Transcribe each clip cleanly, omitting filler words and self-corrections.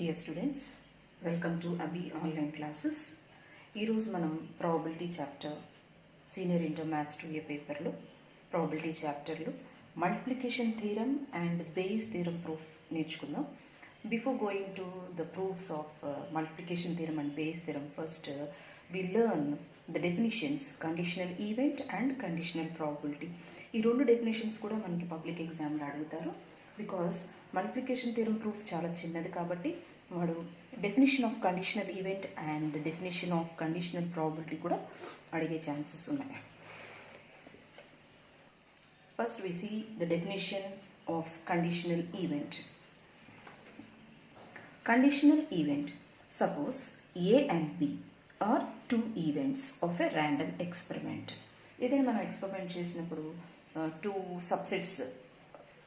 Dear students, welcome to Abhi online classes. ఈరోజు మనం probability chapter senior inter maths 2A పేపర్లో probability చాప్టర్లో multiplication theorem and Bayes theorem proof నేర్చుకుందాం. Before going to the proofs of multiplication theorem and Bayes theorem first we learn the definitions conditional event and conditional probability. ఈ రెండు definitions కూడా మనకి public ఎగ్జామ్లో అడుగుతారు. Because multiplication theorem proof చాలా చిన్నది కాబట్టి వాడు definition of conditional event and definition of conditional probability కూడా అడిగే ఛాన్సెస్ ఉన్నాయి. First we see the definition of conditional event. Conditional event, suppose A and B are two events of a random experiment. ఏదైనా మనం experiment చేసినప్పుడు two subsets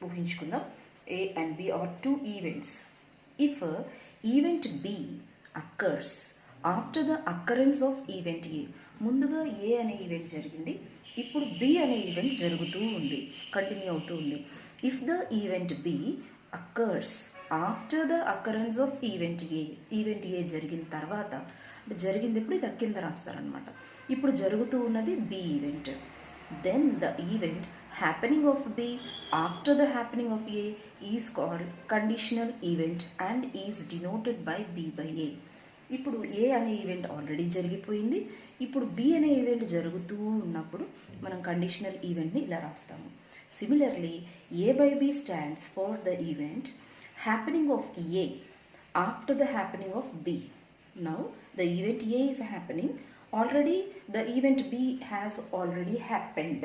ఊహించుకుందాం. A and B are two events. If event B occurs after the occurrence of event A, ముందుగా A అనే event జరిగింది, ఇప్పుడు B అనే event జరుగుతూ ఉంది, కంటిన్యూ అవుతూ ఉంది. If the event B occurs after the occurrence of event A, event A జరిగిన తర్వాత, జరిగింది ఎప్పుడు ఇది కింద రాస్తారనమాట. ఇప్పుడు జరుగుతూ ఉన్నది B event. Then the event happening of B after the happening of A is called conditional event and is denoted by B by A. ఇప్పుడు A అనే ఈవెంట్ ఆల్రెడీ జరిగిపోయింది, ఇప్పుడు B అనే ఈవెంట్ జరుగుతూ ఉన్నప్పుడు మనం కండిషనల్ ఈవెంట్ని ఇలా రాస్తాము. Similarly A by B stands for the event happening of A after the happening of B. Now the event A is happening, already the event B has already happened.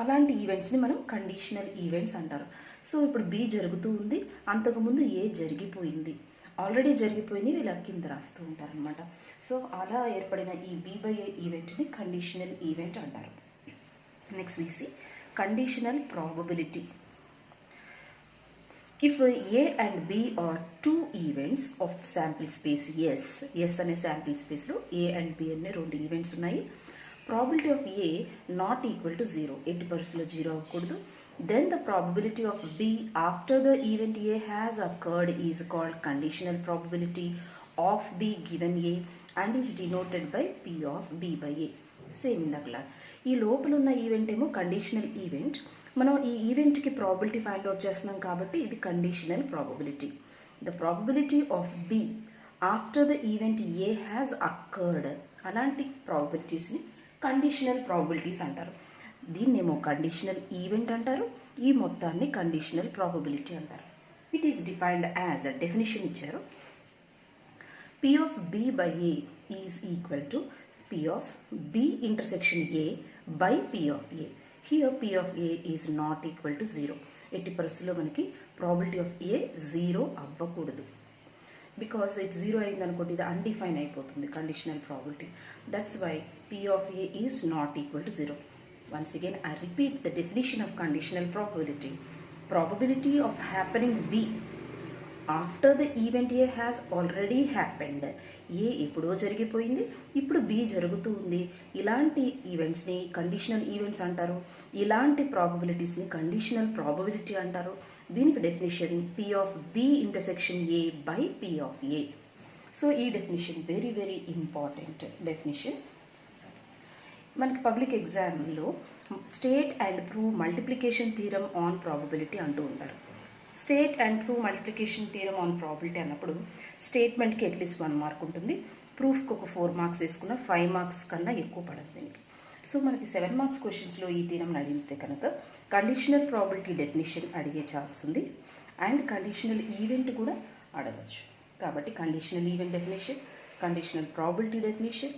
అలాంటి ఈవెంట్స్ని మనం conditional events అంటారు. So ఇప్పుడు B జరుగుతూ ఉంది, అంతకుముందు A జరిగిపోయింది, already జరిగిపోయింది, వీళ్ళ కింద రాస్తూ ఉంటారనమాట. సో అలా ఏర్పడిన ఈ B by A ఈవెంట్ని కండిషనల్ ఈవెంట్ అంటారు. Next we see conditional probability. If A and B are two events of sample space S అనే శాంపిల్ స్పేస్లో A and B అనే రెండు ఈవెంట్స్ ఉన్నాయి. Probability of A not equal to 0, ఎట్టి పరిస్థితిలో 0 అవ్వకూడదు. Then the probability of B after the event A has occurred is called conditional probability of B given A and is denoted by P of B by A. Same ఇందాకలా ఈ లోపల ఉన్న event ఏమో conditional event, మనం ఈ ఈవెంట్కి probability find out చేస్తున్నాం కాబట్టి ఇది conditional probability. The probability of B after the event A has occurred, అలాంటి ప్రాబబిలిటీస్ని కండిషనల్ ప్రాబబిలిటీస్ అంటారు. దీన్నేమో కండిషనల్ ఈవెంట్ అంటారు, ఈ మొత్తాన్ని కండిషనల్ ప్రాబబిలిటీ అంటారు. It is defined as a definition ఇచ్చారు. P of B by A is equal to P of B intersection A by P of A. Here P of A is not equal to 0. ఎట్టి పరిస్థితిలో మనకి probability of A 0 అవ్వకూడదు. Because it 0 అయింది అనుకోండి, ఇది undefined అయిపోతుంది conditional probability. That's why P of A is not equal to 0. Once again I repeat the definition of conditional probability. Probability of happening B after the event A has already happened. A ఎప్పుడో జరిగిపోయింది, ఇప్పుడు B జరుగుతూ ఉంది. ఇలాంటి ఈవెంట్స్ని conditional events అంటారు, ఇలాంటి ప్రాబబిలిటీస్ని conditional probability అంటారు. దీనికి definition P of B intersection A by P of A. So ఈ definition very very important definition. మనకి పబ్లిక్ ఎగ్జామ్లో state and prove multiplication theorem on probability అంటూ ఉంటారు. State and prove multiplication theorem on probability అన్నప్పుడు స్టేట్మెంట్కి at least 1 mark ఉంటుంది, ప్రూఫ్కి ఒక 4 marks వేసుకున్న 5 మార్క్స్ కన్నా ఎక్కువ పడదు దీనికి. సో మనకి 7 మార్క్స్ క్వశ్చన్స్లో ఈ థియరమ్ని అడిగితే కనుక కండిషనల్ ప్రాబిలిటీ డెఫినేషన్ అడిగే ఛాన్స్ ఉంది అండ్ కండిషనల్ ఈవెంట్ కూడా అడగచ్చు. కాబట్టి conditional event definition, conditional probability definition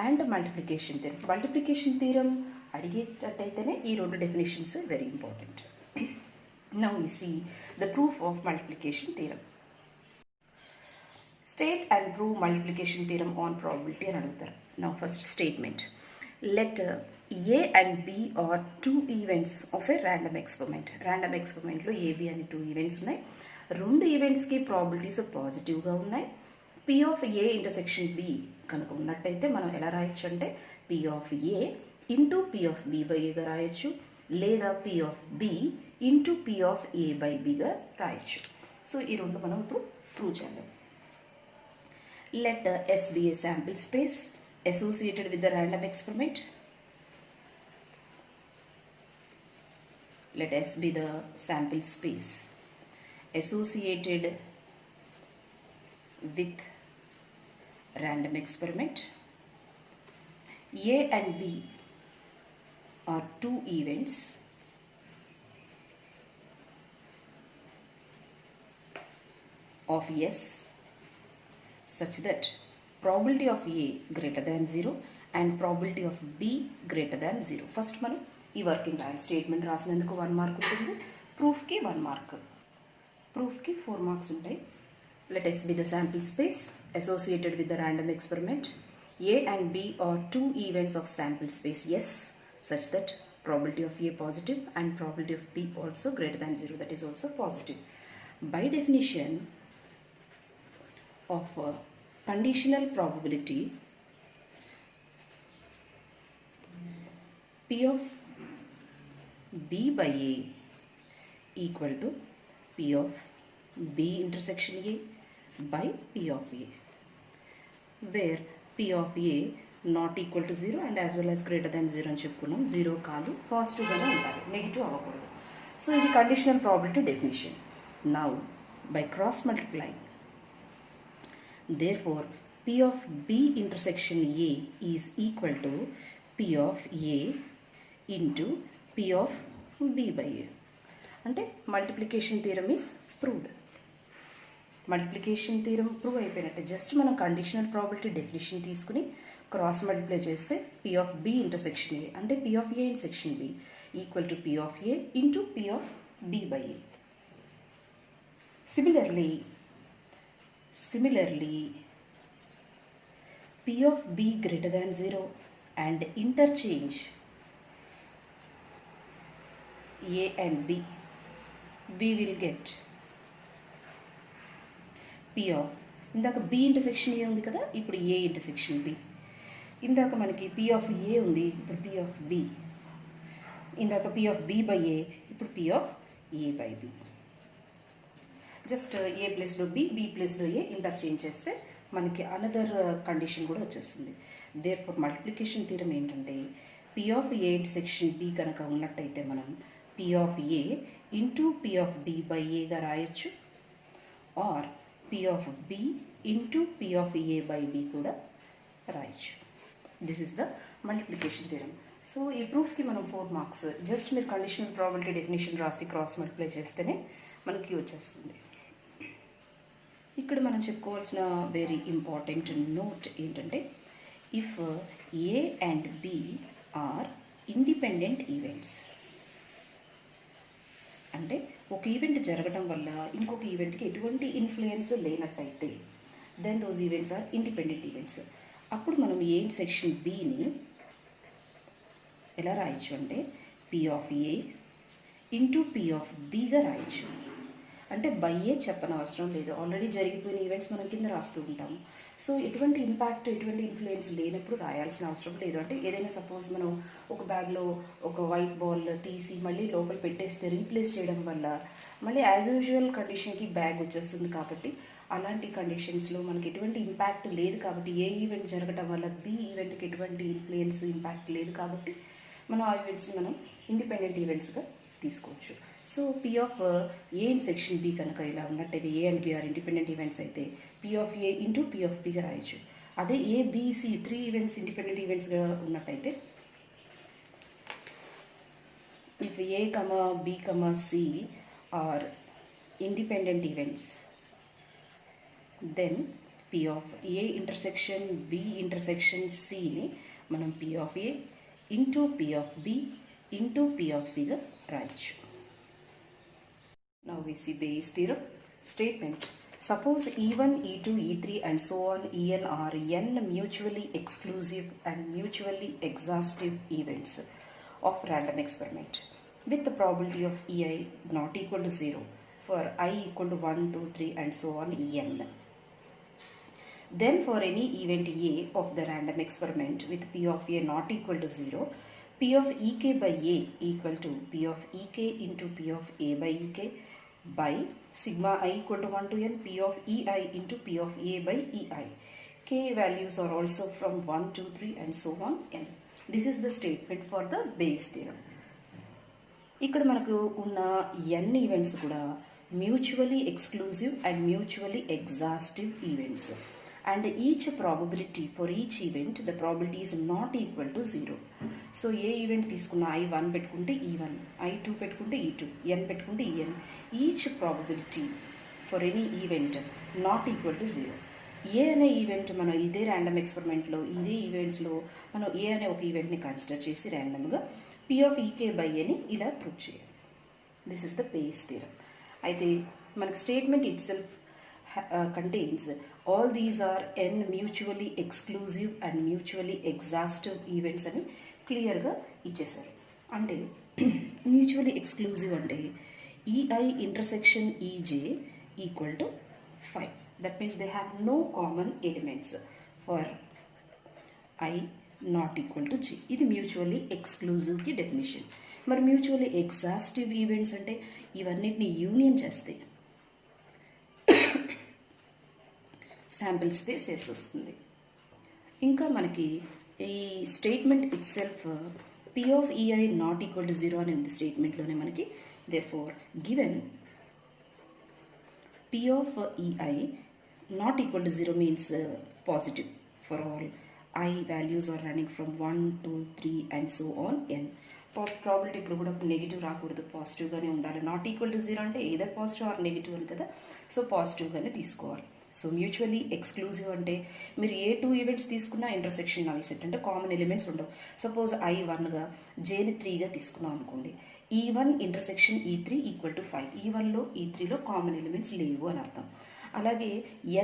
and multiplication theorem. Multiplication theorem అడిగేటట్టయితేనే ఈ రెండు definitions very important. Now we see the proof of multiplication theorem. State and prove multiplication theorem on probability అని అడుగుతారు. Now first statement. Let A and B are two events of a random experiment. Random experiment లో A, B అని 2 events ఉన్నాయి. రెండు ఈవెంట్స్కి probabilities పాజిటివ్గా ఉన్నాయి. P of A intersection B కనుక ఉన్నట్టయితే మనం ఎలా రాయొచ్చు అంటే P of A into P of B by Aగా రాయొచ్చు, లేదా P of B into P of A by Bగా రాయొచ్చు. సో ఈ రెండు మనం ఇప్పుడు ప్రూవ్ చేద్దాం. Let S be a sample space associated with the random experiment. Let S be the sample space associated with random experiment. A and B are two events of S such that probability of A greater than 0 and probability of B greater than 0. First మనం ఈ working రాయాలి. Statement రాసినందుకు 1 mark ఉంటుంది, ప్రూఫ్కి 1 mark, ప్రూఫ్కి 4 marks ఉంటాయి. Let S be the sample space associated with the random experiment. A and B are two events of sample space S such that probability of A positive and probability of B also greater than 0, that is also positive. By definition of conditional probability, P of B by A equal to P of B intersection A by P of A, where P of A not equal to 0 and as well as greater than 0 అని చెప్పుకున్నాం. 0 కాదు, పాజిటివ్గానే ఉండాలి, negative అవ్వకూడదు. So ఇది conditional probability definition. Now by cross multiplying, therefore P of B intersection A is equal to P of A into P of B by A. అంటే multiplication theorem is proved. Multiplication theorem prove అయిపోయినట్టే. Just మనం conditional probability definition తీసుకుని cross multiply చేస్తే P of B intersection A అంటే P of A intersection B equal to P of A into P of B by A. Similarly, P of B greater than 0 and interchange A and B, we will get P of, ఇందాక B intersection A ఉంది కదా, ఇప్పుడు A intersection B. ఇందాక మనకి P of A ఉంది, ఇప్పుడు P of B. ఇందాక P of B by A, ఇప్పుడు P of A by B. Just a ప్లేస్లో బి, బి ప్లేస్లో ఏ ఇంటర్చేంజ్ చేస్తే మనకి అనదర్ కండిషన్ కూడా వచ్చేస్తుంది. దేర్ ఫర్ మల్టిప్లికేషన్ థీరం ఏంటంటే P of A intersection B కనుక ఉన్నట్టయితే మనం P of A into P of B by Aగా రాయొచ్చు, or P of B into P of A by B కూడా రాయొచ్చు. This is the multiplication theorem. So ఈ ప్రూఫ్కి మనం 4 మార్క్స్. జస్ట్ మీరు కండిషనల్ ప్రాబిలిటీ డెఫినేషన్ రాసి క్రాస్ మల్టిప్లై చేస్తేనే మనకి వచ్చేస్తుంది. ఇక్కడ మనం చెప్పుకోవాల్సిన వెరీ ఇంపార్టెంట్ నోట్ ఏంటంటే, if A and B are independent events, అంటే ఒక ఈవెంట్ జరగడం వల్ల ఇంకొక ఈవెంట్కి ఎటువంటి ఇన్ఫ్లుయెన్స్ లేనట్టయితే then those events are independent events. అప్పుడు మనం ఏ సెక్షన్ బిని ఎలా రాయొచ్చు అంటే P of A into P of Bగా రాయొచ్చు. అంటే బై ఏ చెప్పనవసరం లేదు, ఆల్రెడీ జరిగిపోయిన ఈవెంట్స్ మనం కింద రాస్తూ ఉంటాము. సో ఎటువంటి ఇంపాక్ట్, ఎటువంటి ఇన్ఫ్లుయెన్స్ లేనప్పుడు రాయాల్సిన అవసరం లేదు. అంటే ఏదైనా సపోజ్ మనం ఒక బ్యాగ్లో ఒక వైట్ బాల్ తీసి మళ్ళీ లోపల పెట్టేస్తే రీప్లేస్ చేయడం వల్ల మళ్ళీ యాజ్ యూజువల్ కండిషన్కి బ్యాగ్ వచ్చేస్తుంది. కాబట్టి అలాంటి కండిషన్స్లో మనకి ఎటువంటి ఇంపాక్ట్ లేదు కాబట్టి, ఏ ఈవెంట్ జరగడం వల్ల బి ఈవెంట్కి ఎటువంటి ఇన్ఫ్లుయెన్స్, ఇంపాక్ట్ లేదు కాబట్టి మనం ఆ ఈవెంట్స్ని మనం ఇండిపెండెంట్ ఈవెంట్స్గా తీసుకోవచ్చు. So P of A intersection B కనుక ఇలా ఉన్నట్టయితే, A and B are independent events అయితే P of A into P of Bగా రాయొచ్చు. అదే ABC 3 ఈవెంట్స్ ఇండిపెండెంట్ ఈవెంట్స్గా ఉన్నట్టయితే, if A, B, C are independent events, then P of A intersection B intersection Cని మనం P of A into P of B into P of Cగా రాయొచ్చు. Now we see Bayes' theorem. Statement: suppose E1, E2, E3 and so on En are n mutually exclusive and mutually exhaustive events of random experiment with the probability of Ei not equal to 0 for I equal to 1, 2, 3 and so on En. Then for any event A of the random experiment with P of A not equal to 0, P of Ek by A equal to P of Ek into P of A by Ek, by sigma I equal to 1 to n P of EI into P of A by EI. K values are also from 1, 2, 3 and so on n. This is the statement for the Bayes theorem. ఇక్కడ మనకు ఉన్న n events కూడా mutually exclusive and mutually exhaustive events. And each probability for each event, the probability is not equal to 0. So A event తీసుకున్న I1 పెట్టుకుంటే E1, I2 పెట్టుకుంటే E2, n పెట్టుకుంటే En. Each probability for any event not equal to 0. ఏ అనే event మనం ఇదే random ఎక్స్పెరిమెంట్లో ఇదే ఈవెంట్స్లో మనం ఏ అనే ఒక ఈవెంట్ని కన్సిడర్ చేసి ర్యాండమ్గా P of EK by Aని ఇలా ప్రూవ్ చేయాలి. This is the Bayes theorem. అయితే మనకు statement it self contains all these are n mutually exclusive and mutually exhaustive events అని క్లియర్గా ఇచ్చేసారు. అంటే మ్యూచువల్లీ ఎక్స్క్లూజివ్ అంటే EI intersection EJ equal to 5. That means they have no common elements for I not equal to J. ఇది mutually ఎక్స్క్లూజివ్కి definition. మరి mutually exhaustive events అంటే ఇవన్నిటిని union చేస్తాయి, శాంపిల్ స్పేస్ ఎస్ వస్తుంది. ఇంకా మనకి ఈ statement it self P of EI not equal to 0 అనే ఉంది స్టేట్మెంట్లోనే మనకి. Therefore given P of EI not equal to 0 means positive for all I values are running from 1, 2, 3 and so on n. Probability ఇప్పుడు కూడా negative రాకూడదు, పాజిటివ్గానే ఉండాలి. Not equal to 0 అంటే either positive or negative అని కదా, సో పాజిటివ్గానే తీసుకోవాలి. సో మ్యూచువల్లీ ఎక్స్క్లూజివ్ అంటే మీరు ఏ 2 ఈవెంట్స్ తీసుకున్నా ఇంటర్సెక్షన్ నల్ సెట్ అంటే కామన్ ఎలిమెంట్స్ ఉండవు. సపోజ్ I1గా Jని 3గా తీసుకున్నాం అనుకోండి, E1 intersection E3 equal to 5. E1లో E3లో కామన్ ఎలిమెంట్స్ లేవు అని అర్థం. అలాగే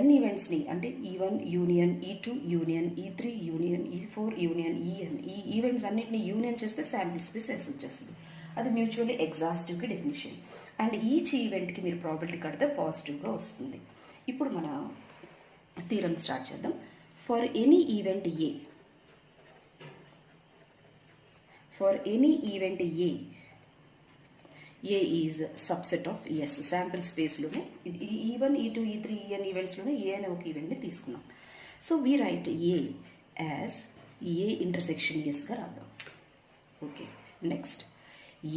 n ఈవెంట్స్ని అంటే E1 union, E2 union, E3 union, E4 union, En ఈ ఈవెంట్స్ అన్నిటిని యూనియన్ చేస్తే శాంపిల్ స్పేస్ ఎస్ వచ్చేస్తుంది. అది మ్యూచువల్లీ ఎగ్జాస్టివ్కి డెఫినేషన్. అండ్ ఈచ్ ఈవెంట్కి మీరు ప్రాబిలిటీ కడితే పాజిటివ్గా వస్తుంది. ఇప్పుడు మన థీరం స్టార్ట్ చేద్దాం. For any event A, for any event A is subset of S. Sample స్పేస్లోనే E1, E2, E3, En ఈవెంట్స్లోనే ఏ అనే ఒక ఈవెంట్ని తీసుకున్నాం. So we write A as A intersection ఎస్గా రాద్దాం. ఓకే, నెక్స్ట్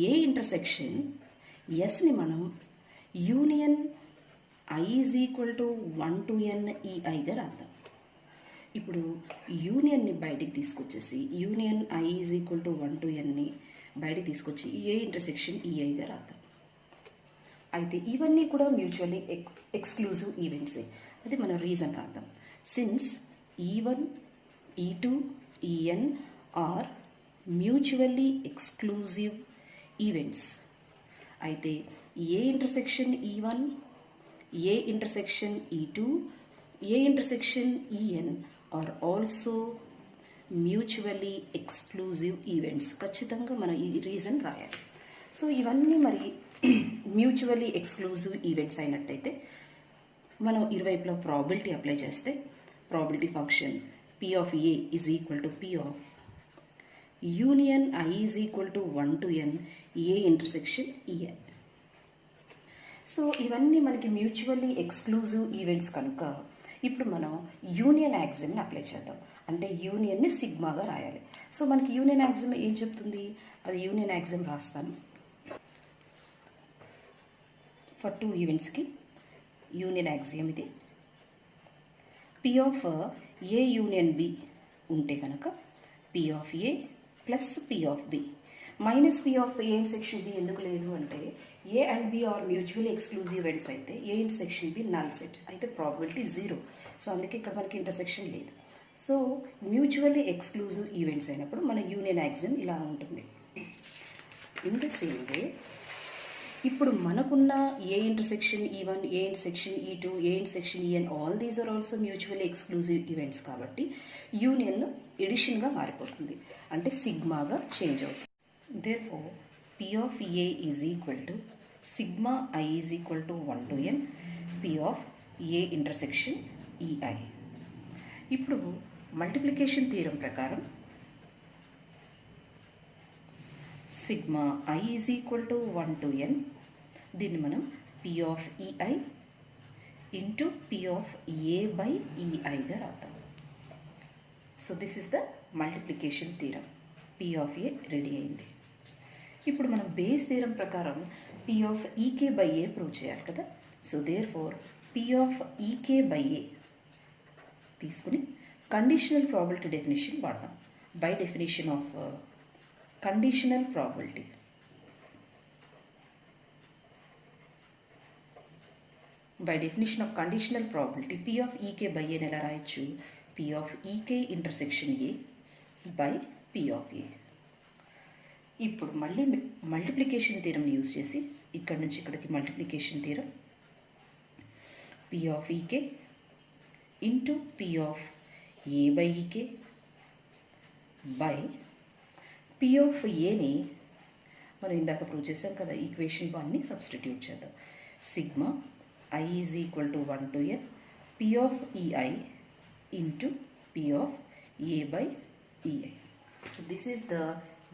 ఏ ఇంటర్సెక్షన్ ఎస్ని మనం union I is equal to 1 to n EIగా రాద్దాం. ఇప్పుడు యూనియన్ని బయటికి తీసుకొచ్చేసి union I is equal to 1 to nని బయటికి తీసుకొచ్చి ఏ ఇంటర్సెక్షన్ EIగా రాద్దాం. అయితే ఇవన్నీ కూడా మ్యూచువల్లీ ఎక్స్క్లూజివ్ ఈవెంట్సే. అది మన రీజన్ రాద్దాం. Since E1, E2, En are mutually exclusive events, అయితే A intersection E1, A intersection E2, A intersection En are also mutually exclusive events. ఖచ్చితంగా మనం ఈ రీజన్ రాయాలి. సో ఇవన్నీ మరి మ్యూచువల్లీ ఎక్స్క్లూజివ్ ఈవెంట్స్ అయినట్టయితే మనం ఇరువైపులో ప్రాబిలిటీ అప్లై చేస్తే probability function P of A is equal to P of union I is equal to 1 to n A intersection En. So ఇవన్నీ మనకి మ్యూచువల్లీ ఎక్స్క్లూజివ్ ఈవెంట్స్ కనుక ఇప్పుడు మనం యూనియన్ యాక్సిమ్ని అప్లై చేద్దాం. అంటే యూనియన్ని సిగ్మాగా రాయాలి. సో మనకి యూనియన్ యాక్సిమ్ ఏం చెప్తుంది, అది యూనియన్ యాక్సిమ్ రాస్తాను. ఫర్ 2 ఈవెంట్స్కి యూనియన్ యాక్సిమ్ ఇది. P of A union B ఉంటే కనుక P of A plus P of B minus P of A intersection B ఎందుకు లేదు అంటే A and B are mutually exclusive events అయితే A intersection B null set అయితే probability 0. So అందుకే ఇక్కడ మనకి ఇంటర్సెక్షన్ లేదు. సో మ్యూచువల్లీ ఎక్స్క్లూజివ్ ఈవెంట్స్ అయినప్పుడు మన యూనియన్ యాక్సిమ్ ఇలా ఉంటుంది. ఇన్ ద సేమ్ వే ఇప్పుడు మనకున్న A intersection E1, A intersection E2, A intersection En all these are also mutually exclusive events కాబట్టి యూనియన్ ఎడిషన్గా మారిపోతుంది, అంటే సిగ్మాగా చేంజ్ అవుతుంది. Therefore, P of A is equal to sigma I is equal to 1 to n P of A intersection EI. ఇప్పుడు multiplication theorem ప్రకారం sigma I is equal to 1 to n, దీన్ని మనం P of EI into P of A by EIగా రాద్దాం. So this is the multiplication theorem. P of A ready అయింది. ఇప్పుడు మనం Bayes theorem ప్రకారం P of EK by A prove చేయాలి కదా. So therefore P of EK by A తీసుకుని conditional probability definition వాడదాం. By definition of conditional probability, by definition of conditional probability P of EK by A ఎలా రాయొచ్చు? P of EK intersection A by P of A. ఇప్పుడు మళ్ళీ multiplication theorem use చేసి ఇక్కడ నుంచి ఇక్కడికి multiplication theorem P of EK into P of A by EK by P of Aని మనం ఇందాక ప్రూవ్ చేసాం కదా, ఈక్వేషన్ 1ని సబ్స్టిట్యూట్ చేద్దాం. Sigma I is equal to 1 to n P of EI into P of A by EI. So this is the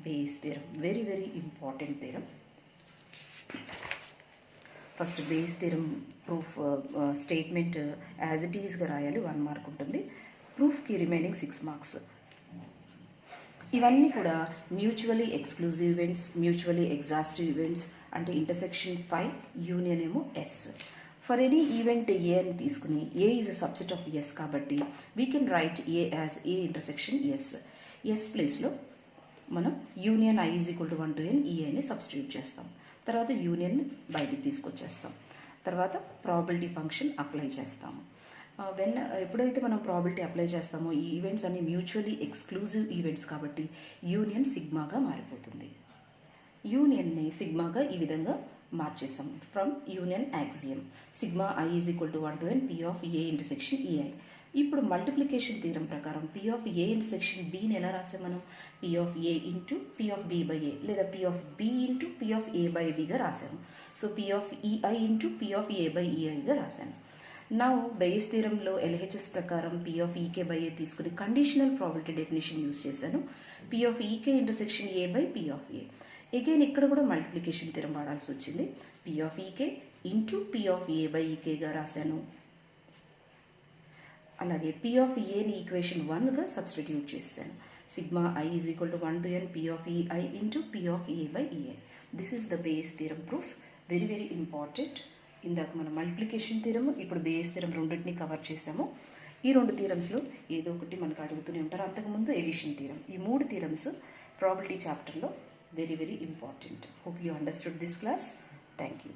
base theorem. Very very important theorem. First base theorem proof statement as it is గా రాయాలి, 1 mark ఉంటుంది. ప్రూఫ్కి remaining 6 marks. ఇవన్నీ కూడా mutually exclusive events, mutually exhaustive events. అంటే intersection 5 union ఏమో S. For any event A అని తీసుకుని A is a subset of S కాబట్టి we can write A as A intersection S. S ప్లేస్లో మనం union I is equal to 1 to n ఈఐని substitute చేస్తాం. తర్వాత యూనియన్ బయటికి తీసుకొచ్చేస్తాం. తర్వాత ప్రాబిలిటీ ఫంక్షన్ అప్లై చేస్తాము. ఎప్పుడైతే మనం ప్రాబిలిటీ అప్లై చేస్తామో ఈ ఈవెంట్స్ అన్ని మ్యూచువలీ ఎక్స్క్లూజివ్ ఈవెంట్స్ కాబట్టి యూనియన్ సిగ్మాగా మారిపోతుంది. యూనియన్ని సిగ్మాగా ఈ విధంగా మార్చేసాం. From union axiom sigma I is equal to 1 to n P of A intersection EI. ఇప్పుడు మల్టిప్లికేషన్ థీరం ప్రకారం P of A ఇంటర్సెక్షన్ Bని ఎలా రాసాం మనం? P of A into P of B by A లేదా P of B into P of A by Bగా రాసాము. So P of EI into P of A by EIగా రాశాను. నా బేస్ థీరంలో LHS ప్రకారం P of EK by A తీసుకుని conditional probability definition use చేశాను. P of EK intersection A by P of A. Again ఇక్కడ కూడా multiplication theorem వాడాల్సి వచ్చింది. P of EK into P of A by EKగా రాశాను. అలాగే P of Aని equation 1గా సబ్స్టిట్యూట్ చేశాను. Sigma I is equal to 1 to n P of EI into P of A by EI. This is the base theorem proof. Very very important. ఇందాక మనం multiplication థీరము, ఇప్పుడు base theorem రెండింటిని cover చేసాము. ఈ 2 థీరమ్స్లో ఏదో ఒకటి మనకు అడుగుతూనే ఉంటారు. అంతకుముందు ఎడిషన్ థీరం. ఈ 3 థీరమ్స్ ప్రాబిలిటీ చాప్టర్లో very very important. Hope you understood this class. Thank you.